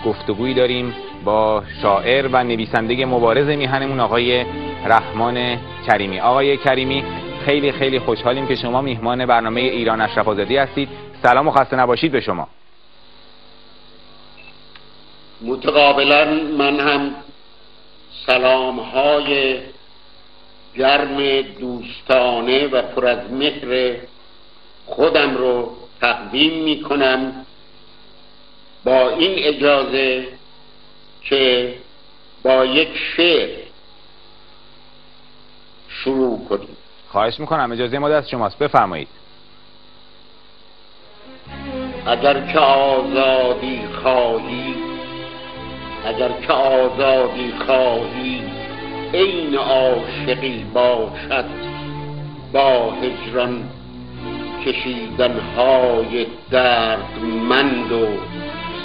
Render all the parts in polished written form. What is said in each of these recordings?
گفتگویی داریم با شاعر و نویسنده مبارز میهنمون آقای رحمان کریمی. آقای کریمی، خیلی خیلی خوشحالیم که شما میهمان برنامه ایران اشرف آزادی هستید. سلام و خسته نباشید به شما. متقابلا من هم سلام‌های گرم دوستانه و پر از مهر خودم رو تقدیم می‌کنم، با این اجازه که با یک شعر شروع کنیم. خواهش میکنم، اجازه ما دست شماست، بفرمایید. اگر که آزادی خواهی، اگر که آزادی خواهی، عین عاشقی باشد، با هجران کشیدن‌های دردمند و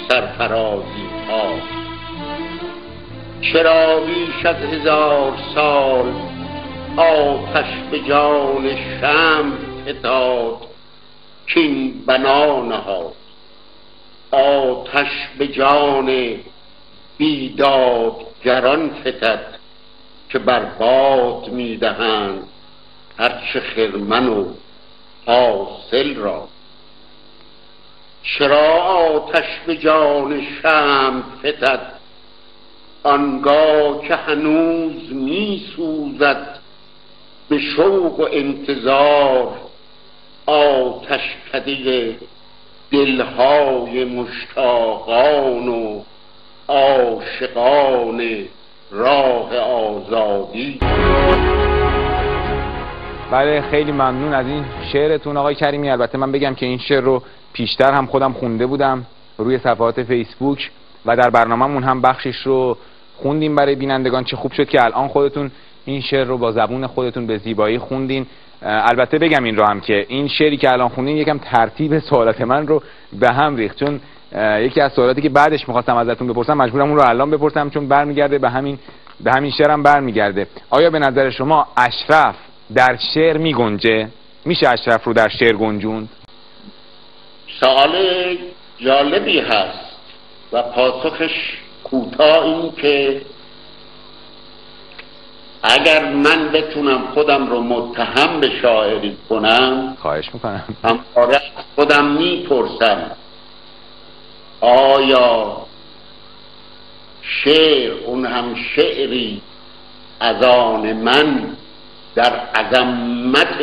سرفرازی ها. چرا بیش از 1000 سال آتش به جان شمع فتاد کین بنا نهاد، آتش به جان بیدادگران فتد که برباد میدهند هرچه خرمن و حاصل را. چرا آتش به جان شمع فتد آنگاه که هنوز می سوزد به شوق و انتظار آتشکده دلهای مشتاقان و عاشقان راه آزادی. بله، خیلی ممنون از این شعرتون آقای کریمی. البته من بگم که این شعر رو پیشتر هم خودم خونده بودم روی صفحات فیسبوک و در برنامه‌مون هم بخشش رو خوندیم برای بینندگان. چه خوب شد که الان خودتون این شعر رو با زبون خودتون به زیبایی خوندین. البته بگم این رو هم که این شعری که الان خوندین یکم ترتیب سوالات من رو به هم ریخت، چون یکی از سوالاتی که بعدش می‌خواستم ازتون بپرسم مجبورم اون رو الان بپرسم، چون برمیگرده به همین شعرم برمیگرده. آیا به نظر شما اشرف در شعر میگنجه؟ میشه اشرف رو در شعر گنجوند؟ سوال جالبی هست و پاسخش کوتاه این که اگر من بتونم خودم رو متهم به شاعری کنم، خواهش میکنم، همواره خودم میپرسم آیا شعر، اون هم شعری از آن من، در عظمت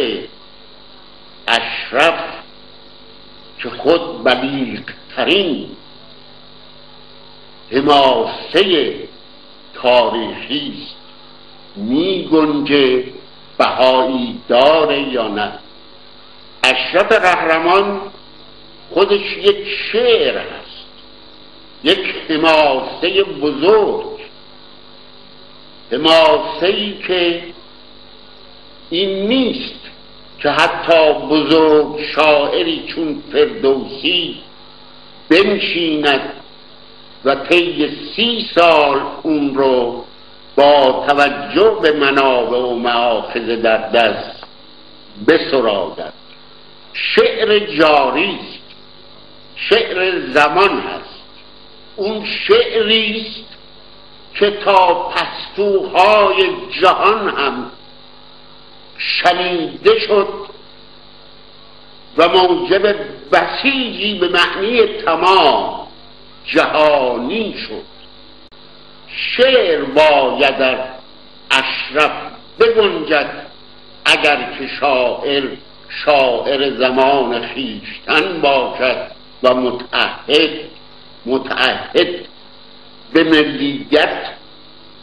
اشرف که خود بلیغ‌ترین حماسه تاریخی است، می گنجه، بهایی داره یا نه؟ اشرف قهرمان خودش یک شعر هست، یک حماسه بزرگ، حماسه‌ای که این نیست که حتی بزرگ شاعری چون فردوسی بنشیند و طی 30 سال اون رو با توجه به منابع و مآخذ در دست بسراید. شعر جاری است، شعر زمان هست. اون شعری است که تا پستوهای جهان هم شنیده شد و موجب بسیجی به معنی تمام جهانی شد. شعر باید در اشرف بگنجد اگر که شاعر زمان خویشتن باشد و متعهد به ملیت،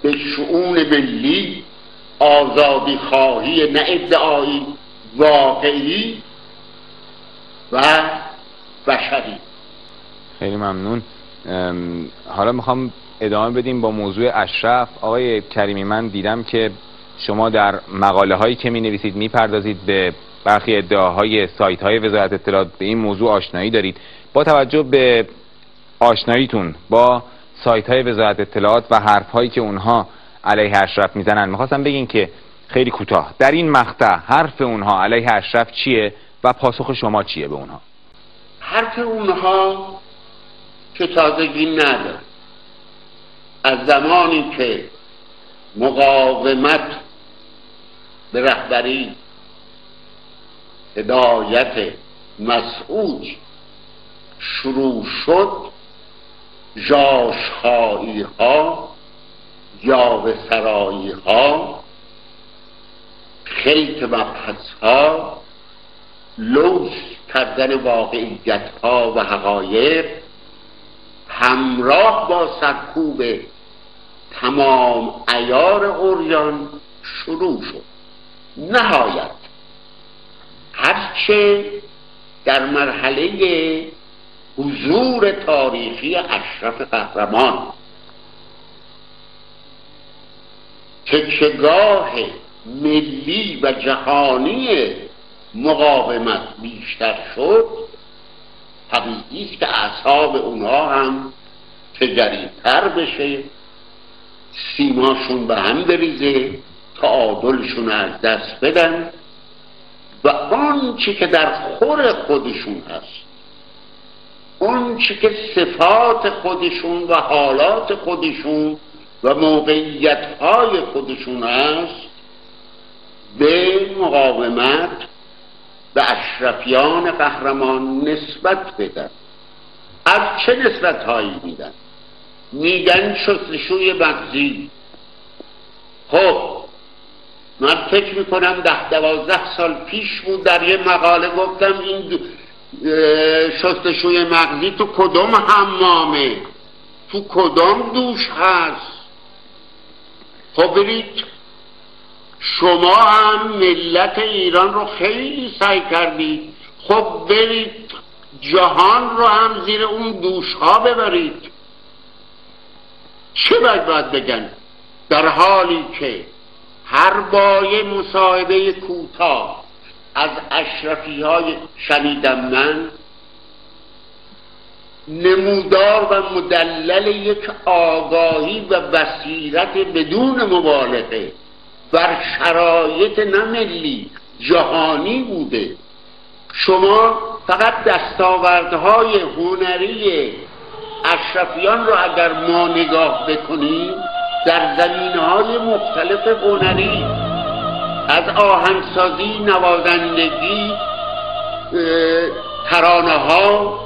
به شؤون ملی، آزادی خواهی نه ادعایی، واقعی و بشری. خیلی ممنون. حالا میخوام ادامه بدیم با موضوع اشرف. آقای کریمی، من دیدم که شما در مقاله هایی که می نویسید میپردازید به برخی ادعاهای سایت های وزارت اطلاعات، به این موضوع آشنایی دارید. با توجه به آشناییتون با سایت های وزارت اطلاعات و حرف هایی که اونها علیه اشرف میزنن، میخواستم بگین که خیلی کوتاه در این مقطع حرف اونها علیه اشرف چیه و پاسخ شما چیه به اونها؟ حرف اونها که تازگی نداره. از زمانی که مقاومت به رهبری هدایت مسعود شروع شد، ژاژخایی ها، یاوه سرایی ها، خلط مبحث ها، لوث کردن واقعیت ها و حقایق همراه با سرکوب تمام عیار عریان شروع شد. نهایت هرچه در مرحله حضور تاریخی اشرف قهرمان تکیه‌گاه ملی و جهانی مقاومت بیشتر شد، طبیعی است که اعصاب اونها هم تجریدتر بشه، سیماشون به هم بریزه، تعادلشون از دست بدن و آنچه که در خور خودشون هست، آنچه که صفات خودشون و حالات خودشون و موقعیت‌های خودشون هست، به مقاومت به اشرفیان قهرمان نسبت بدن. از چه نسبت‌هایی میدن؟ میگن شستشوی مغزی. خب من فکر میکنم 10-12 سال پیش بود در یه مقاله گفتم این شستشوی مغزی تو کدوم حمامه، تو کدام دوش هست؟ خب برید شما هم ملت ایران رو خیلی سعی کردید، خب برید جهان رو هم زیر اون دوش ها ببرید. چه باید بگن؟ در حالی که هر بار مصاحبه کوتاه از اشرفی های شنیدم من، نمودار و مدلل یک آگاهی و بصیرت بدون مبالغه بر شرایط نه ملی جهانی بوده. شما فقط دستاوردهای هنری اشرفیان رو اگر ما نگاه بکنیم در زمینه‌های مختلف هنری، از آهنگسازی، نوازندگی، ترانه ها،